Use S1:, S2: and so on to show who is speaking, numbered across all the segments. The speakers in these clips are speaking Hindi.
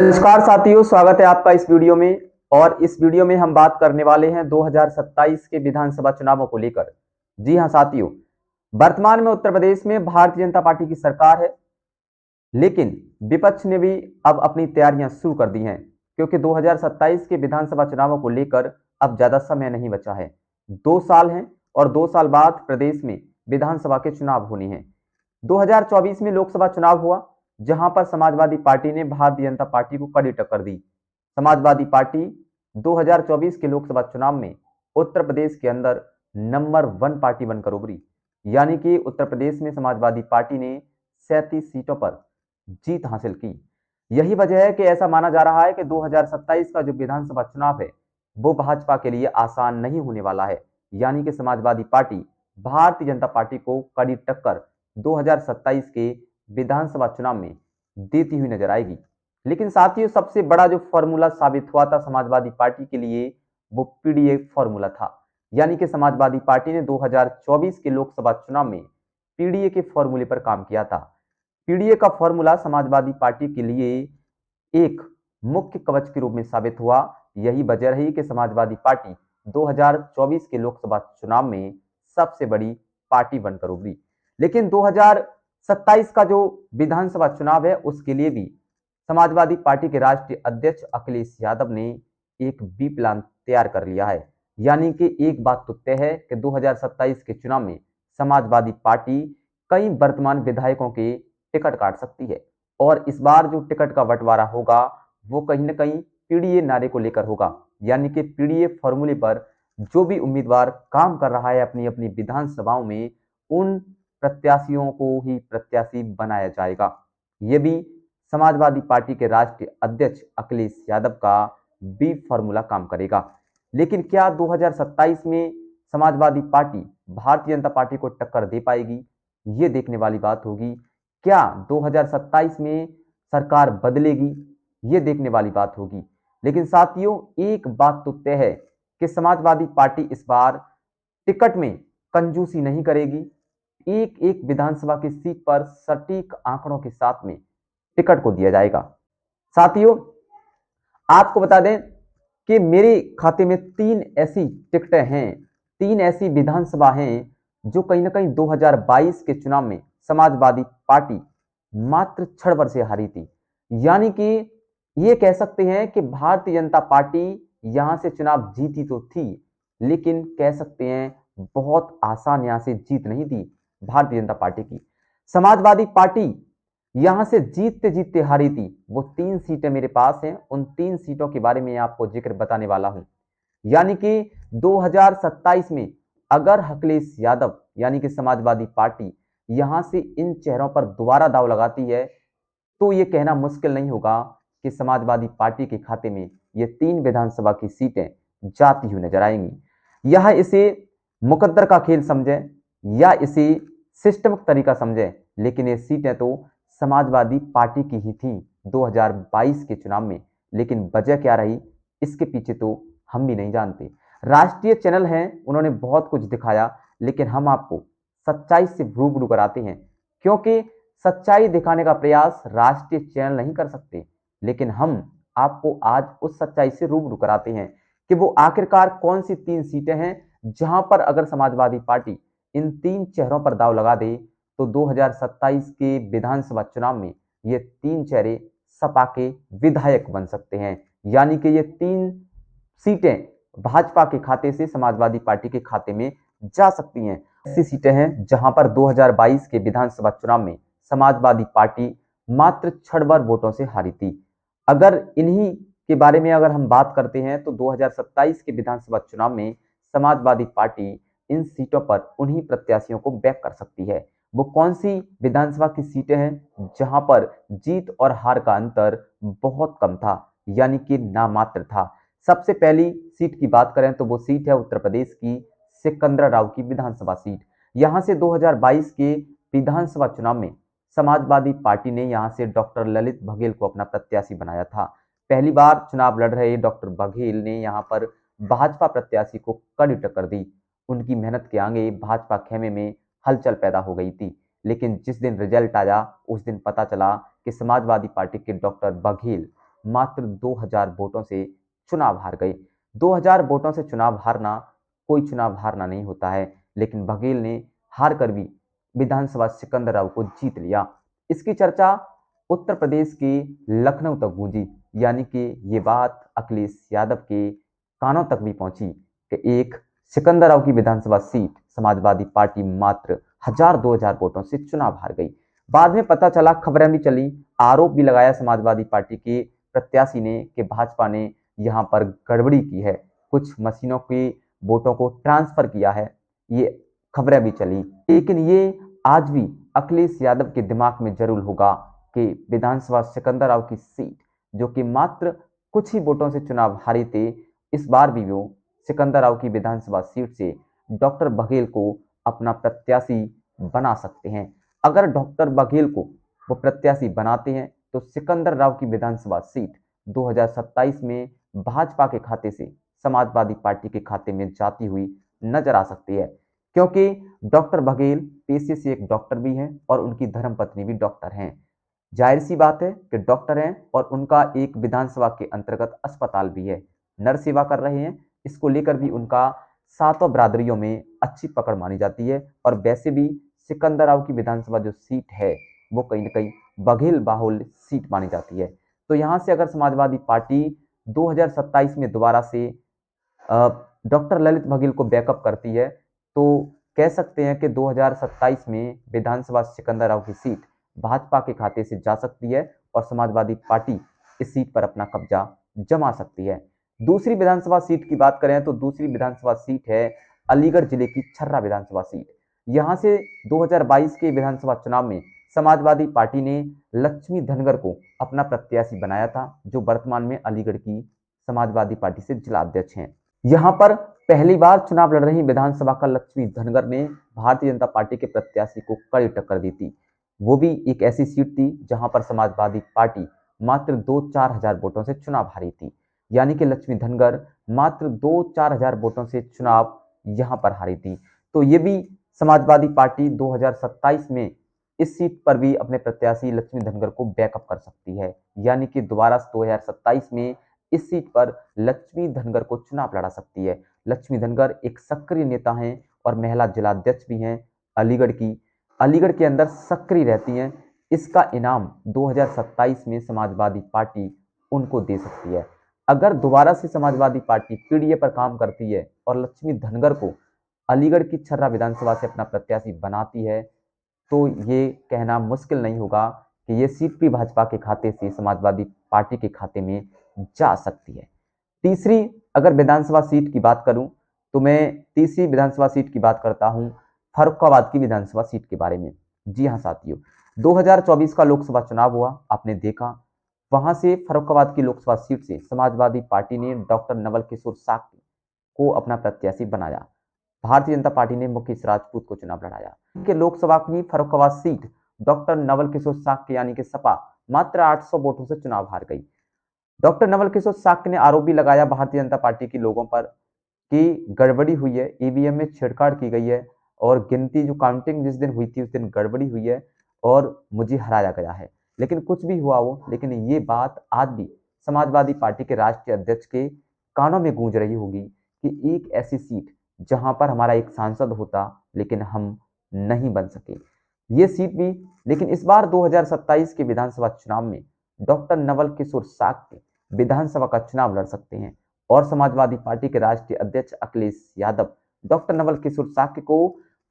S1: नमस्कार साथियों, स्वागत है आपका इस वीडियो में। और इस वीडियो में हम बात करने वाले हैं 2027 के विधानसभा चुनावों को लेकर। जी हां साथियों, वर्तमान में उत्तर प्रदेश में भारतीय जनता पार्टी की सरकार है, लेकिन विपक्ष ने भी अब अपनी तैयारियां शुरू कर दी हैं, क्योंकि 2027 के विधानसभा चुनावों को लेकर अब ज्यादा समय नहीं बचा है। 2 साल हैं और 2 साल बाद प्रदेश में विधानसभा के चुनाव होने हैं। 2024 में लोकसभा चुनाव हुआ, जहां पर समाजवादी पार्टी ने भारतीय जनता पार्टी को कड़ी टक्कर दी। समाजवादी पार्टी 2024 के लोकसभा चुनाव में उत्तर प्रदेश के अंदर नंबर 1 पार्टी बनकर उभरी। यानी कि उत्तर प्रदेश में समाजवादी पार्टी ने 37 सीटों पर जीत हासिल की। यही वजह है कि ऐसा माना जा रहा है कि 2027 का जो विधानसभा चुनाव है वो भाजपा के लिए आसान नहीं होने वाला है। यानी कि समाजवादी पार्टी भारतीय जनता पार्टी को कड़ी टक्कर 2027 के विधानसभा चुनाव में देती हुई नजर आएगी। लेकिन साथियों, सबसे बड़ा जो फॉर्मूला साबित हुआ था समाजवादी पार्टी के लिए, वो पीडीए फॉर्मूला था। यानी कि समाजवादी पार्टी ने 2024 के लोकसभा चुनाव में पीडीए के फॉर्मूले पर काम किया था। पीडीए का फॉर्मूला समाजवादी पार्टी के लिए एक मुख्य कवच के रूप में साबित हुआ। यही वजह रही कि समाजवादी पार्टी 2024 के लोकसभा चुनाव में सबसे बड़ी पार्टी बनकर उभरी। लेकिन 2027 का जो विधानसभा चुनाव है उसके लिए भी समाजवादी पार्टी के राष्ट्रीय अध्यक्ष अखिलेश यादव ने एक बी प्लान तैयार कर लिया है। यानी कि एक बात तो तय है कि 2027 के चुनाव में समाजवादी पार्टी कई वर्तमान विधायकों के टिकट काट सकती है। और इस बार जो टिकट का बंटवारा होगा वो कहीं ना कहीं पीडीए नारे को लेकर होगा। यानी कि पीडीए फॉर्मूले पर जो भी उम्मीदवार काम कर रहा है अपनी अपनी विधानसभाओं में, उन प्रत्याशियों को ही प्रत्याशी बनाया जाएगा। ये भी समाजवादी पार्टी के राष्ट्रीय अध्यक्ष अखिलेश यादव का बी फॉर्मूला काम करेगा। लेकिन क्या 2027 में समाजवादी पार्टी भारतीय जनता पार्टी को टक्कर दे पाएगी? ये देखने वाली बात होगी। क्या 2027 में सरकार बदलेगी? ये देखने वाली बात होगी। लेकिन साथियों, एक बात तो तय है कि समाजवादी पार्टी इस बार टिकट में कंजूसी नहीं करेगी। एक एक विधानसभा की सीट पर सटीक आंकड़ों के साथ में टिकट को दिया जाएगा। साथियों, आपको बता दें कि मेरे खाते में 3 ऐसी टिकटें हैं, 3 ऐसी विधानसभा हैं जो कहीं ना कहीं 2022 के चुनाव में समाजवादी पार्टी मात्र 6 से हारी थी। यानी कि ये कह सकते हैं कि भारतीय जनता पार्टी यहां से चुनाव जीती तो थी, लेकिन कह सकते हैं बहुत आसान यहां से जीत नहीं थी भारतीय जनता पार्टी की। समाजवादी पार्टी यहां से जीतते जीतते हारी थी। वो 3 सीटें मेरे पास हैं, उन 3 सीटों के बारे में आपको जिक्र बताने वाला हूं। यानी कि 2027 में अगर अखिलेश यादव यानी कि समाजवादी पार्टी यहां से इन चेहरों पर दोबारा दांव लगाती है, तो ये कहना मुश्किल नहीं होगा कि समाजवादी पार्टी के खाते में ये 3 विधानसभा की सीटें जाती हुई नजर आएंगी। यह इसे मुकद्दर का खेल समझें या इसे सिस्टमिक तरीका समझें, लेकिन ये सीटें तो समाजवादी पार्टी की ही थी 2022 के चुनाव में। लेकिन वजह क्या रही, इसके पीछे तो हम भी नहीं जानते। राष्ट्रीय चैनल हैं, उन्होंने बहुत कुछ दिखाया, लेकिन हम आपको सच्चाई से रूबरू कराते हैं, क्योंकि सच्चाई दिखाने का प्रयास राष्ट्रीय चैनल नहीं कर सकते। लेकिन हम आपको आज उस सच्चाई से रूबरू कराते हैं कि वो आखिरकार कौन सी 3 सीटें हैं जहां पर अगर समाजवादी पार्टी इन 3 चेहरों पर दाव लगा दे तो 2027 के विधानसभा चुनाव में ये 3 चेहरे सपा के विधायक बन सकते हैं। यानी कि ये 3 सीटें भाजपा के खाते से समाजवादी पार्टी के खाते में जा सकती हैं। ऐसी सीटें हैं जहां पर 2022 के विधानसभा चुनाव में समाजवादी पार्टी मात्र 6 वोटों से हारी थी। अगर इन्हीं के बारे में अगर हम बात करते हैं तो 2027 के विधानसभा चुनाव में समाजवादी पार्टी इन सीटों पर उन्हीं प्रत्याशियों को बैक कर सकती है। वो कौन सी विधानसभा की सीटें हैं जहां पर जीत और हार का अंतर बहुत कम था, यानी कि नामात्र था। सबसे पहली सीट की बात करें तो वो सीट है उत्तर प्रदेश की सिकंदराराव की विधानसभा सीट। यहां से 2022 के विधानसभा चुनाव में समाजवादी पार्टी ने यहां से डॉक्टर ललित बघेल को अपना प्रत्याशी बनाया था। पहली बार चुनाव लड़ रहे डॉक्टर बघेल ने यहां पर भाजपा प्रत्याशी को कड़ी टक्कर दी। उनकी मेहनत के आगे भाजपा खेमे में हलचल पैदा हो गई थी। लेकिन जिस दिन रिजल्ट आया उस दिन पता चला कि समाजवादी पार्टी के डॉक्टर बघेल मात्र 2000 वोटों से चुनाव हार गए। 2000 वोटों से चुनाव हारना कोई चुनाव हारना नहीं होता है, लेकिन बघेल ने हार कर भी विधानसभा सिकंदराव को जीत लिया। इसकी चर्चा उत्तर प्रदेश के लखनऊ तक गूंजी, यानी कि ये बात अखिलेश यादव के कानों तक भी पहुंची कि एक सिकंदराव की विधानसभा सीट समाजवादी पार्टी मात्र 1000-2000 वोटों से चुनाव हार गई। बाद में पता चला, खबरें भी चली, आरोप भी लगाया समाजवादी पार्टी के प्रत्याशी ने कि भाजपा ने यहां पर गड़बड़ी की है, कुछ मशीनों के वोटों को ट्रांसफर किया है, ये खबरें भी चली। लेकिन ये आज भी अखिलेश यादव के दिमाग में जरूर होगा कि विधानसभा सिकंदराव की सीट, जो कि मात्र कुछ ही वोटों से चुनाव हारे थे, इस बार भी वो सिकंदराव की विधानसभा सीट से डॉक्टर बघेल को अपना प्रत्याशी बना सकते हैं। अगर डॉक्टर बघेल को वो प्रत्याशी बनाते हैं तो सिकंदर राव की विधानसभा सीट 2027 में भाजपा के खाते से समाजवादी पार्टी के खाते में जाती हुई नजर आ सकती है, क्योंकि डॉक्टर बघेल पेशे से एक डॉक्टर भी हैं और उनकी धर्मपत्नी भी डॉक्टर हैं। जाहिर सी बात है कि डॉक्टर हैं और उनका एक विधानसभा के अंतर्गत अस्पताल भी है, नर सेवा कर रहे हैं। इसको लेकर भी उनका सातों बिरादरियों में अच्छी पकड़ मानी जाती है। और वैसे भी सिकंदराव की विधानसभा जो सीट है वो कहीं ना कहीं बघेल बाहुल सीट मानी जाती है। तो यहाँ से अगर समाजवादी पार्टी 2027 में दोबारा से डॉक्टर ललित बघेल को बैकअप करती है तो कह सकते हैं कि 2027 में विधानसभा सिकंदराव की सीट भाजपा के खाते से जा सकती है और समाजवादी पार्टी इस सीट पर अपना कब्जा जमा सकती है। दूसरी विधानसभा सीट की बात करें तो दूसरी विधानसभा सीट है अलीगढ़ जिले की छर्रा विधानसभा सीट। यहां से 2022 के विधानसभा चुनाव में समाजवादी पार्टी ने लक्ष्मी धनगर को अपना प्रत्याशी बनाया था, जो वर्तमान में अलीगढ़ की समाजवादी पार्टी से जिला अध्यक्ष हैं। यहां पर पहली बार चुनाव लड़ रही विधानसभा का लक्ष्मी धनगर ने भारतीय जनता पार्टी के प्रत्याशी को कड़ी टक्कर दी थी। वो भी एक ऐसी सीट थी जहां पर समाजवादी पार्टी मात्र 2-4 हजार वोटों से चुनाव हारी थी, यानी कि लक्ष्मी धनगर मात्र 2-4 हजार वोटों से चुनाव यहां पर हारी थी। तो ये भी समाजवादी पार्टी 2027 में इस सीट पर भी अपने प्रत्याशी लक्ष्मी धनगर को बैकअप कर सकती है, यानी कि दोबारा 2027 में इस सीट पर लक्ष्मी धनगर को चुनाव लड़ा सकती है। लक्ष्मी धनगर एक सक्रिय नेता हैं और महिला जिलाध्यक्ष भी हैं अलीगढ़ की, अलीगढ़ के अंदर सक्रिय रहती हैं। इसका इनाम 2027 में समाजवादी पार्टी उनको दे सकती है। अगर दोबारा से समाजवादी पार्टी पीडीए पर काम करती है और लक्ष्मी धनगर को अलीगढ़ की छर्रा विधानसभा से अपना प्रत्याशी बनाती है तो ये कहना मुश्किल नहीं होगा कि ये सीट भी भाजपा के खाते से समाजवादी पार्टी के खाते में जा सकती है। तीसरी अगर विधानसभा सीट की बात करूं तो मैं तीसरी विधानसभा सीट की बात करता हूं फर्रुखाबाद की विधानसभा सीट के बारे में। जी हां साथियों, 2024 का लोकसभा चुनाव हुआ, आपने देखा, वहां से फर्रुखाबाद की लोकसभा सीट से समाजवादी पार्टी ने डॉक्टर नवल किशोर साक्य को अपना प्रत्याशी बनाया। भारतीय जनता पार्टी ने मुकेश राजपूत को चुनाव लड़ाया कि लोकसभा की फर्रुखाबाद सीट डॉक्टर नवल किशोर साक्य यानी कि सपा मात्र 800 वोटों से चुनाव हार गई। डॉक्टर नवल किशोर साक्य ने आरोप भी लगाया भारतीय जनता पार्टी के लोगों पर कि गड़बड़ी हुई है, ईवीएम में छेड़छाड़ की गई है और गिनती जो काउंटिंग जिस दिन हुई थी उस दिन गड़बड़ी हुई है और मुझे हराया गया है। लेकिन कुछ भी हुआ हो, लेकिन ये बात आज भी समाजवादी पार्टी के राष्ट्रीय अध्यक्ष के कानों में गूंज रही होगी कि एक ऐसी सीट जहां पर हमारा एक सांसद होता लेकिन हम नहीं बन सके, ये सीट भी। लेकिन इस बार 2027 के विधानसभा चुनाव में डॉक्टर नवल किशोर साक्य विधानसभा का चुनाव लड़ सकते हैं और समाजवादी पार्टी के राष्ट्रीय अध्यक्ष अखिलेश यादव डॉक्टर नवल किशोर साक्य को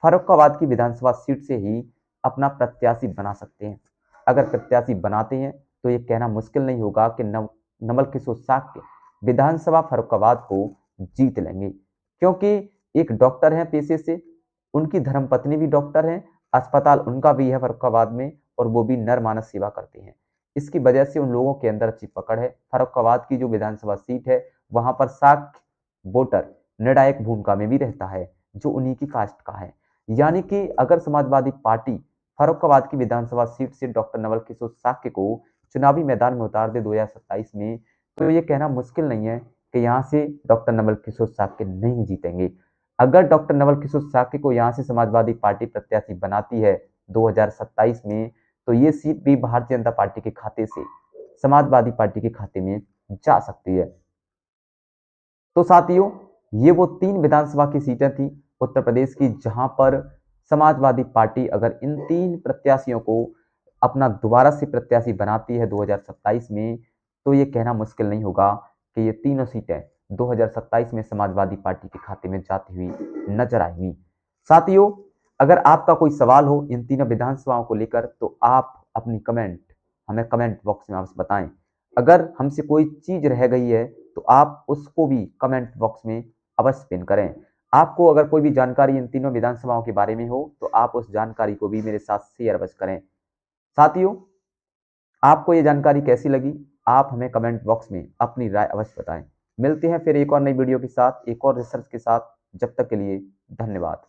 S1: फर्रुखाबाद की विधानसभा सीट से ही अपना प्रत्याशी बना सकते हैं। अगर प्रत्याशी बनाते हैं तो ये कहना मुश्किल नहीं होगा कि नवल किशोर साक्य विधानसभा फर्रुखाबाद को जीत लेंगे, क्योंकि एक डॉक्टर हैं पेशे से, उनकी धर्मपत्नी भी डॉक्टर हैं, अस्पताल उनका भी है फर्रुखाबाद में और वो भी नर मानस सेवा करते हैं। इसकी वजह से उन लोगों के अंदर अच्छी पकड़ है। फर्रुखाबाद की जो विधानसभा सीट है वहां पर साक्य वोटर निर्णायक भूमिका में भी रहता है जो उन्हीं की कास्ट का है। यानी कि अगर समाजवादी पार्टी फर्रुखाबाद की विधानसभा सीट से डॉक्टर नवल किशोर साक्य को चुनावी मैदान में उतार दे 2027 में, तो ये कहना मुश्किल नहीं है कि यहाँ से डॉक्टर नवल किशोर साक्य नहीं जीतेंगे। अगर डॉक्टर नवल किशोर साक्य को यहाँ से समाजवादी पार्टी प्रत्याशी बनाती है 2027 में, तो ये सीट भी भारतीय जनता पार्टी के खाते से समाजवादी पार्टी के खाते में जा सकती है। तो साथियों, ये वो 3 विधानसभा की सीटें थी उत्तर प्रदेश की, जहां पर समाजवादी पार्टी अगर इन 3 प्रत्याशियों को अपना दोबारा से प्रत्याशी बनाती है 2027 में, तो ये कहना मुश्किल नहीं होगा कि ये तीनों सीटें 2027 में समाजवादी पार्टी के खाते में जाती हुई नजर आएंगी। साथियों, अगर आपका कोई सवाल हो इन तीनों विधानसभाओं को लेकर, तो आप अपनी कमेंट हमें कमेंट बॉक्स में अवश्य बताएं। अगर हमसे कोई चीज रह गई है तो आप उसको भी कमेंट बॉक्स में अवश्य पिन करें। आपको अगर कोई भी जानकारी इन तीनों विधानसभाओं के बारे में हो तो आप उस जानकारी को भी मेरे साथ शेयर अवश्य करें। साथियों, आपको ये जानकारी कैसी लगी, आप हमें कमेंट बॉक्स में अपनी राय अवश्य बताएं। मिलते हैं फिर एक और नई वीडियो के साथ, एक और रिसर्च के साथ। जब तक के लिए धन्यवाद।